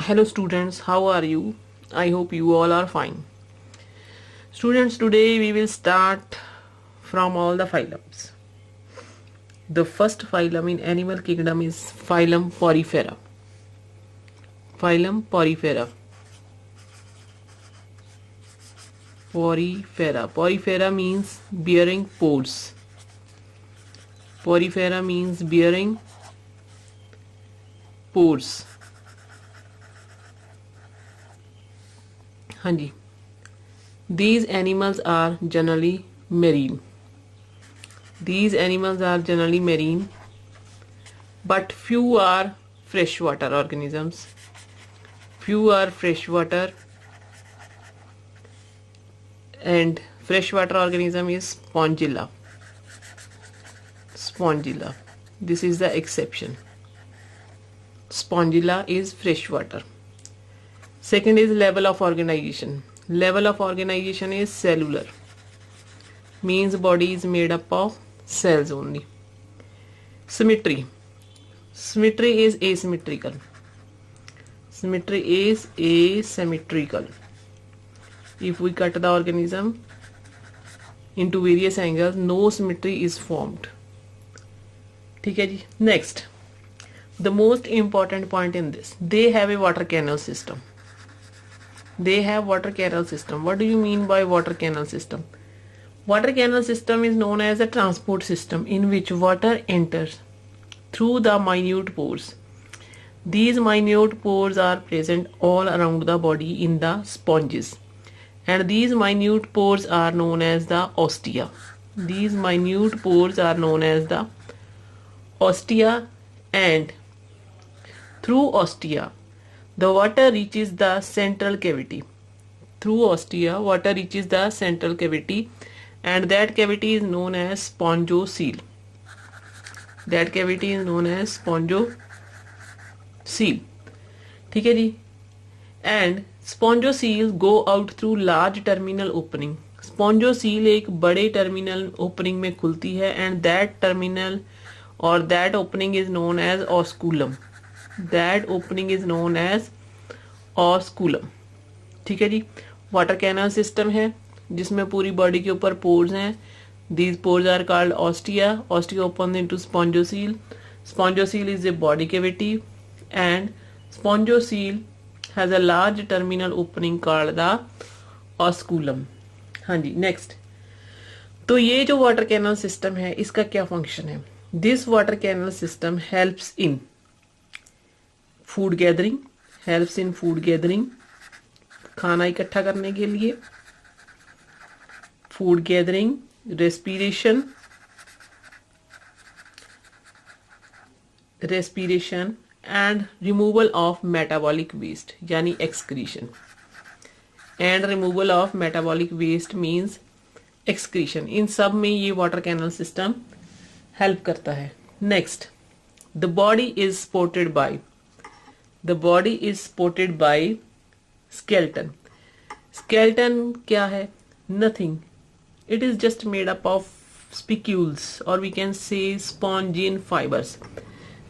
Hello students, how are you? I hope you all are fine. Students, today we will start from all the phylums. The first phylum in animal kingdom is phylum Porifera. Phylum Porifera. Porifera. Porifera means bearing pores. Porifera means bearing pores. हाँ जी. These animals are generally marine. These animals are generally marine, but few are freshwater organisms. Few are freshwater, and freshwater organism is Spongilla. Spongilla. This is the exception. Spongilla is freshwater. Second is level of organization. Level of organization is cellular. Means body is made up of cells only. Symmetry. Symmetry is asymmetrical. Symmetry is asymmetrical. If we cut the organism into various angles, no symmetry is formed. ठीक है जी. Next, the most important point in this, they have a water canal system. They have water canal system. What do you mean by water canal system? Water canal system is known as a transport system in which water enters through the minute pores. These minute pores are present all around the body in the sponges, and these minute pores are known as the ostia. These minute pores are known as the ostia, and through ostia the water reaches the central cavity. Through ostia water reaches the central cavity, and that cavity is known as spongocoel. That cavity is known as spongocoel. ठीक है जी. And spongocoel go out through large terminal opening. Spongocoel एक बड़े terminal opening में खुलती है, and that terminal or that opening is known as osculum. That opening is known as osculum. ठीक है जी. Water canal system है जिसमें पूरी बॉडी के ऊपर पोर्स हैं. These pores are called ostia. Ostia opens into spongocoel. Spongocoel is a body cavity, and spongocoel has a large terminal opening called the osculum. हाँ जी. नेक्स्ट, तो ये जो वाटर कैनल सिस्टम है इसका क्या फंक्शन है? This water canal system helps in food gathering. Helps in food gathering, खाना इकट्ठा करने के लिए. Food gathering, respiration, and removal of metabolic waste यानी excretion. And removal of metabolic waste means excretion. इन सब में ये वाटर कैनल सिस्टम हेल्प करता है. Next, the body is supported by skeleton. Skeleton क्या है? Nothing. It is just made up of spicules, or we can say spongin fibers.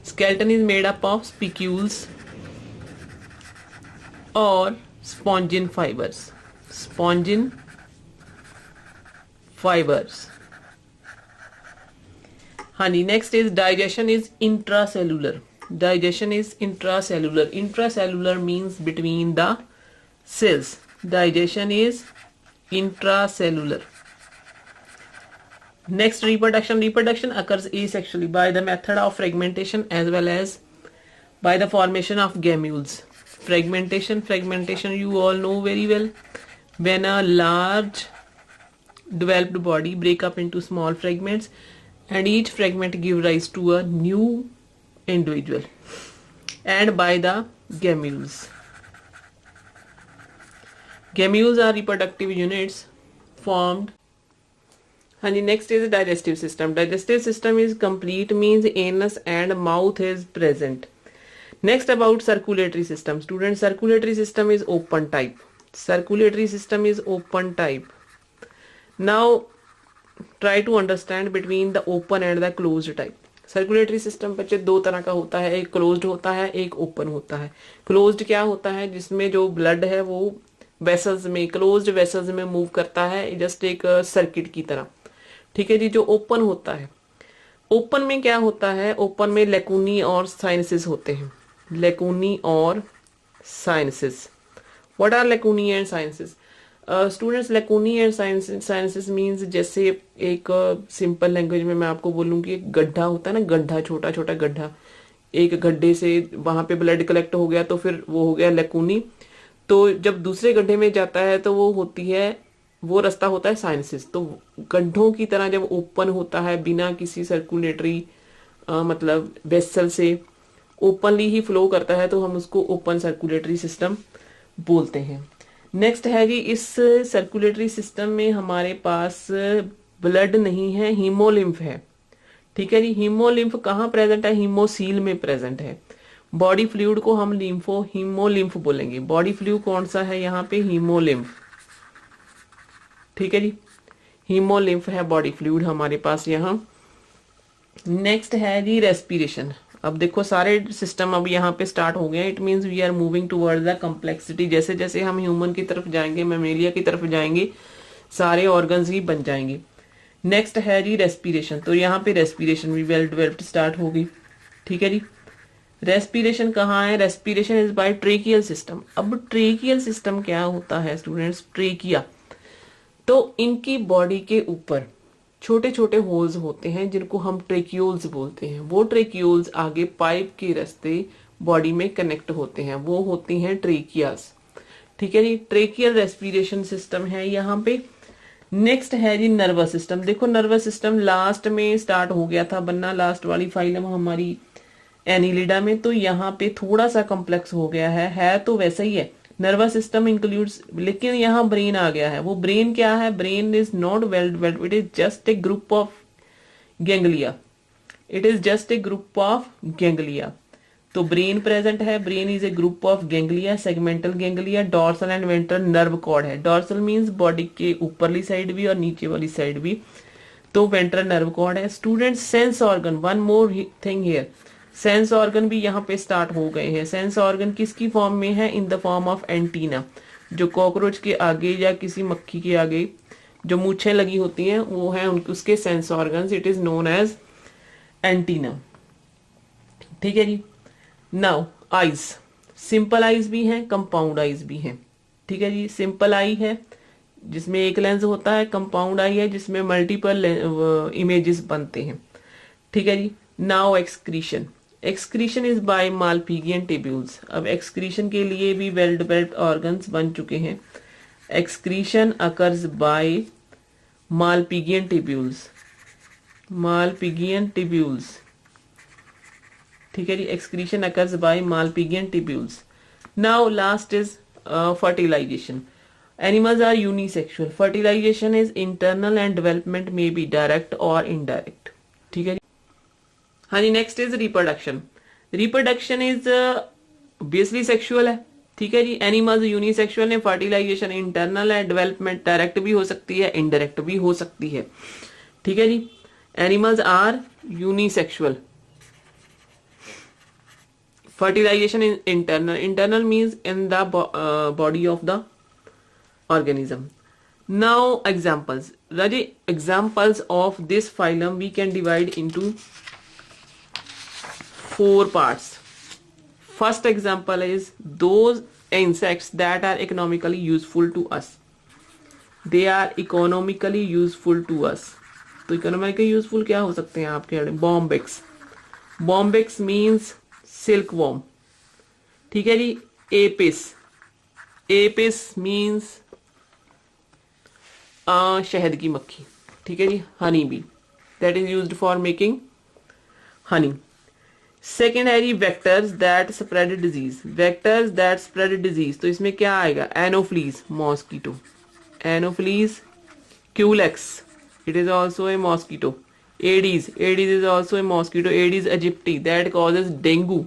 Skeleton is made up of spicules or spongin fibers. Spongin fibers. Honey. Next is digestion is intracellular. Digestion is intracellular. Intracellular means between the cells. Digestion is intracellular. Next, reproduction. Reproduction occurs asexually by the method of fragmentation as well as by the formation of gamules. Fragmentation you all know very well. When a large developed body break up into small fragments, and each fragment give rise to a new individual, and by the gamules. Gamules are reproductive units formed. And the next is the digestive system. Digestive system is complete, means anus and mouth is present. Next, about circulatory system. Students, circulatory system is open type. Circulatory system is open type. Now try to understand between the open and the closed type. Circulatory system बच्चे दो तरह का होता है, एक closed होता है, एक ओपन होता है। क्लोज्ड क्या होता है, जिसमें जो ब्लड है वो वेसल्स में, क्लोज्ड वेसल्स में मूव करता है, जस्ट एक सर्किट की तरह। ठीक है जी। जो ओपन होता है, ओपन में क्या होता है, ओपन में लेकुनी और साइनसेस होते हैं। लेकुनी और sinuses, what are lacunae and sinuses? Students, lacunae and sinuses means, जैसे एक सिंपल लैंग्वेज में मैं आपको बोलूंगी, एक गड्ढा होता है ना, गड्ढा, छोटा छोटा गड्ढा, एक गड्ढे से वहां पे ब्लड कलेक्ट हो गया तो फिर वो हो गया लेकुनी। तो जब दूसरे गड्ढे में जाता है तो वो होती है, वो रास्ता होता है साइनसेस। तो गड्ढों की तरह जब ओपन होता है बिना किसी सर्कुलेटरी मतलब वेसल से ओपनली ही फ्लो करता है, तो हम उसको ओपन सर्कुलेटरी सिस्टम बोलते हैं। नेक्स्ट है जी, इस सर्कुलेटरी सिस्टम में हमारे पास ब्लड नहीं है, हीमोलिम्फ है। ठीक है जी। हीमोलिम्फ कहाँ प्रेजेंट है? हीमोसील में प्रेजेंट है। बॉडी फ्लूइड को हम हीमोलिम्फ बोलेंगे। बॉडी फ्लूइड कौन सा है यहाँ पे? हीमोलिम्फ। ठीक है जी। हीमोलिम्फ है बॉडी फ्लूइड हमारे पास यहाँ। नेक्स्ट है जी रेस्पिरेशन। अब देखो सारे सिस्टम अब यहाँ पे स्टार्ट हो गए। It means we are moving towards the complexity. जैसे जैसे हम ह्यूमन की तरफ जाएंगे, मेमेलिया की तरफ जाएंगे, सारे ऑर्गन्स ही बन जाएंगे। नेक्स्ट है जी रेस्पिरेशन। तो यहाँ पे रेस्पिरेशन भी वेल डेवलप्ड स्टार्ट हो गई। ठीक है जी। रेस्पिरेशन कहाँ है? Respiration is by tracheal system. अब ट्रेकियल सिस्टम क्या होता है स्टूडेंट्स? ट्रेकिया, तो इनकी बॉडी के ऊपर छोटे छोटे होल्स होते हैं जिनको हम ट्रेक्यूल्स बोलते हैं। वो ट्रेक्यूल्स आगे पाइप के रास्ते बॉडी में कनेक्ट होते हैं, वो होती हैं ट्रेकियास। ठीक है जी। ट्रेकियल रेस्पिरेशन सिस्टम है यहाँ पे। नेक्स्ट है जी नर्वस सिस्टम। देखो नर्वस सिस्टम लास्ट में स्टार्ट हो गया था बनना, लास्ट वाली फाइलम हमारी एनिलिडा में, तो यहाँ पे थोड़ा सा कॉम्प्लेक्स हो गया है तो वैसा ही है। नर्वस सिस्टम इंक्लूड्स, लेकिन यहाँ ब्रेन आ गया है। वो ब्रेन क्या है? Brain is not well developed, it is just a group of ganglia. It is just a group of ganglia. तो ब्रेन प्रेजेंट है। Brain is a group of ganglia, segmental ganglia, dorsal and ventral nerve cord है। Dorsal means body के ऊपरली side भी और नीचे वाली side भी, तो वेंट्रल नर्व कॉर्ड है। Student sense organ, one more thing here, sense organ भी यहाँ पे स्टार्ट हो गए हैं। सेंस ऑर्गन किसकी फॉर्म में है? In the form of antenna. जो कॉकरोच के आगे या किसी मक्खी के आगे जो मूछें लगी होती हैं वो है उसके sense organs. It is known as antenna. ठीक है जी। नाउ आईज, सिंपल आईज भी हैं, कंपाउंड आईज भी हैं। ठीक है जी। सिंपल आई है जिसमें एक लेंस होता है, कंपाउंड आई है जिसमें मल्टीपल इमेजेस बनते हैं। ठीक है जी। Now excretion. Excretion is by Malpighian tubules. अब एक्सक्रीशन के लिए भी वेल डेवलप्ड ऑर्गन्स बन चुके हैं। Excretion occurs by Malpighian tubules. Malpighian tubules. ठीक है जी। Excretion occurs by Malpighian tubules. Now last is fertilisation. Animals are unisexual. Fertilization is internal and development may be direct or indirect. ठीक है जी। हाँ जी। Next is reproduction. Reproduction is obviously sexual है। ठीक है जी। एनिमल्स यूनिसेक्सुअल है। फर्टिलाइजेशन इंटरनल है। डेवलपमेंट डायरेक्ट भी हो सकती है, इनडायरेक्ट भी हो सकती है। ठीक है जी। Animals are unisexual. Fertilisation is internal. Internal means in the body of the organism. Now examples. Raji, examples of this phylum we can divide into 4 parts. First example is those insects that are economically useful to us. They are economically useful to us. तो economically useful क्या हो सकते हैं आपके? Bombyx. Bombyx means silkworm. ठीक है जी। Apis. Apis means शहद की मक्खी। ठीक है जी। Honey bee, that is used for making honey. Second है जी vectors that spread disease. Vectors that spread disease, तो इसमें क्या आएगा? Anopheles, mosquito. Anopheles Culex, it is also a mosquito. Aedes, Aedes is also a mosquito. Aedes aegypti, that causes dengue.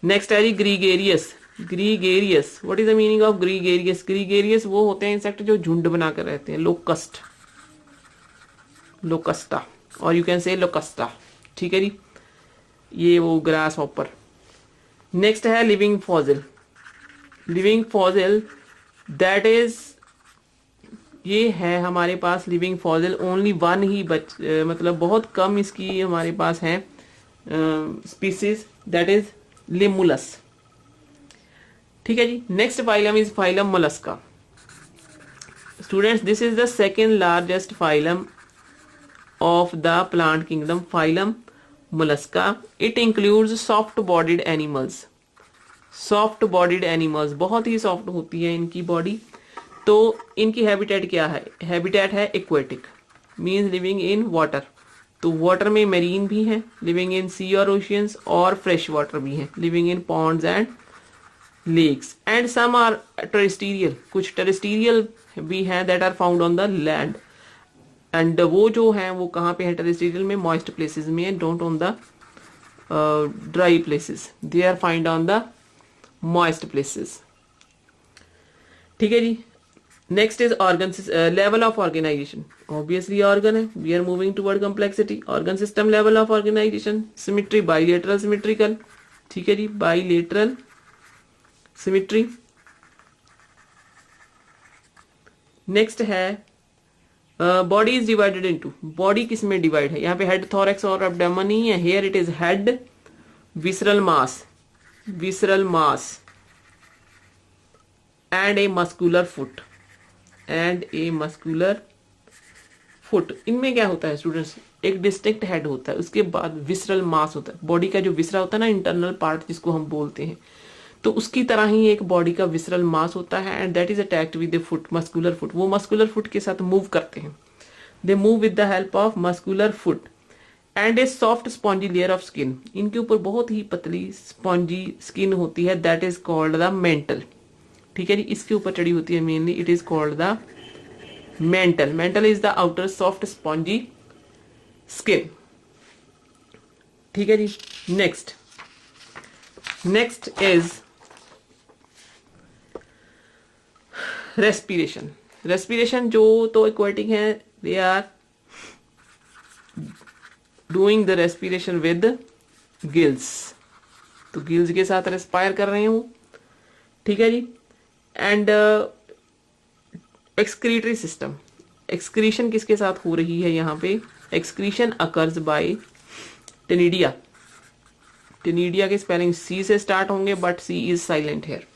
Next है जी gregarious. Gregarious, what is the meaning of gregarious? Gregarious वो होते हैं insect जो झुंड बनाकर रहते हैं। लोकस्ट, लोकस्टा, और यू कैन से लोकस्टा। ठीक है जी, ये वो ग्रास हॉपर। नेक्स्ट है living fossil. Living fossil that is, ये है हमारे पास लिविंग फॉसिल, ओनली वन ही मतलब बहुत कम इसकी हमारे पास है स्पीसीज, दैट इज लिमुलस। ठीक है जी। Next phylum is phylum Mollusca. Students, this is the second largest phylum of the plant kingdom, phylum mollusca. It includes soft bodied animals. Soft bodied animals, बहुत ही soft होती है इनकी body. तो इनकी habitat क्या है? हैबिटेट है aquatic, means living in water. तो वाटर में मेरीन भी है, लिविंग इन सी और ओशियंस, और फ्रेश वाटर भी है, living in ponds and lakes, and some are terrestrial, कुछ टेरेस्ट्रियल भी हैं that are found on the land. And वो जो है वो कहाँ पे है? टेरेस्ट्रियल में, मॉइस्ट प्लेसेस में है, don't on the dry places, they are find on the moist places. ठीक है जी। Next is organ level of organization. Obviously organ है, we are moving toward complexity. Organ system level of organization, symmetry, bilateral symmetrical. ठीक है जी, bilateral symmetry. Next है body is divided into. Body किस में डिवाइड है? यहाँ पे हेड, थोरैक्स और एब्डोमेन नहीं है। Here it is head, visceral mass, visceral mass and a muscular foot, and a muscular foot. इनमें क्या होता है स्टूडेंट्स? एक डिस्टिंक्ट हेड होता है, उसके बाद विसरल मास होता है। बॉडी का जो विसरा होता है ना, इंटरनल पार्ट जिसको हम बोलते हैं, तो उसकी तरह ही एक बॉडी का विसरल मास होता है, and that is attached with the foot, muscular foot. वो मस्कुलर फुट के साथ मूव करते हैं, they move with the help of muscular foot, and A soft spongy layer of skin. इनके ऊपर बहुत ही पतली स्पॉन्जी स्किन होती है, that is called the mental. ठीक है जी, इसके ऊपर चढ़ी होती है mainly, it is called the mental. Mental is the outer soft spongy skin. ठीक है जी। Next, next is respiration. Respiration जो तो एक्वाटिक है, they are doing the respiration with gills. तो गिल्स के साथ रेस्पायर कर रहे हैं वो। ठीक है जी। एंड एक्सक्रीटरी सिस्टम, एक्सक्रीशन किसके साथ हो रही है यहाँ पे? Excretion occurs by ctenidia. Ctenidia के स्पेलिंग सी से स्टार्ट होंगे, but C is silent here.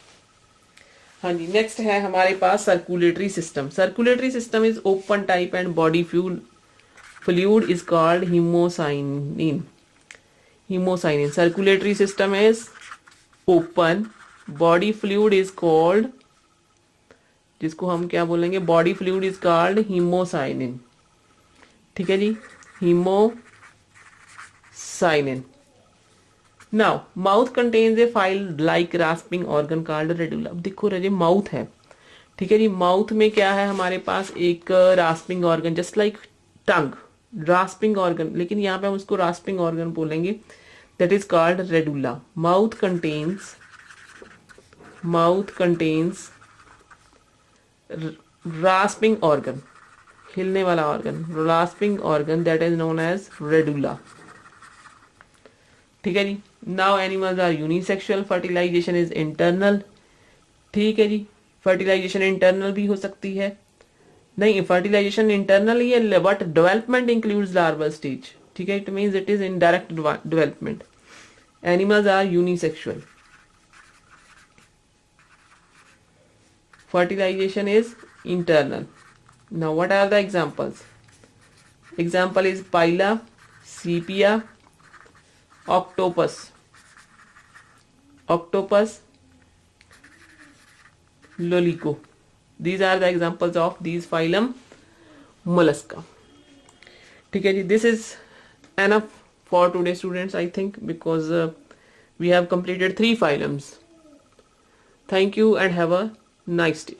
हाँ जी। नेक्स्ट है हमारे पास circulatory system. Circulatory system is open type and body fluid is called hemocyanin. Hemocyanin. Circulatory system is open. Body fluid is called, जिसको हम क्या बोलेंगे? Body fluid is called haemocyanin. ठीक है जी, haemocyanin. Now mouth contains a file like rasping organ called radula. अब देखो रजे, mouth है। ठीक है जी, माउथ में क्या है हमारे पास? एक rasping organ, just like tongue, rasping organ, लेकिन यहाँ पे हम उसको रास्पिंग ऑर्गन बोलेंगे, that is called radula. Mouth contains rasping organ, हिलने वाला organ, rasping organ, that is known as radula. ठीक है जी। Now animals are unisexual, fertilisation is internal. ठीक है जी, फर्टिलाइजेशन इंटरनल भी हो सकती है, नहीं फर्टिलाइजेशन इंटरनल ही है, but development includes larval stage. ठीक है, it means it is indirect development. Animals are unisexual, fertilization is internal. Now what are the examples? Example is Pila, Sepia, octopus, Lolico. These are the examples of these phylum mollusca. ठीक है जी, this is enough for today students, I think, because we have completed 3 phylums. Thank you and have a nice day.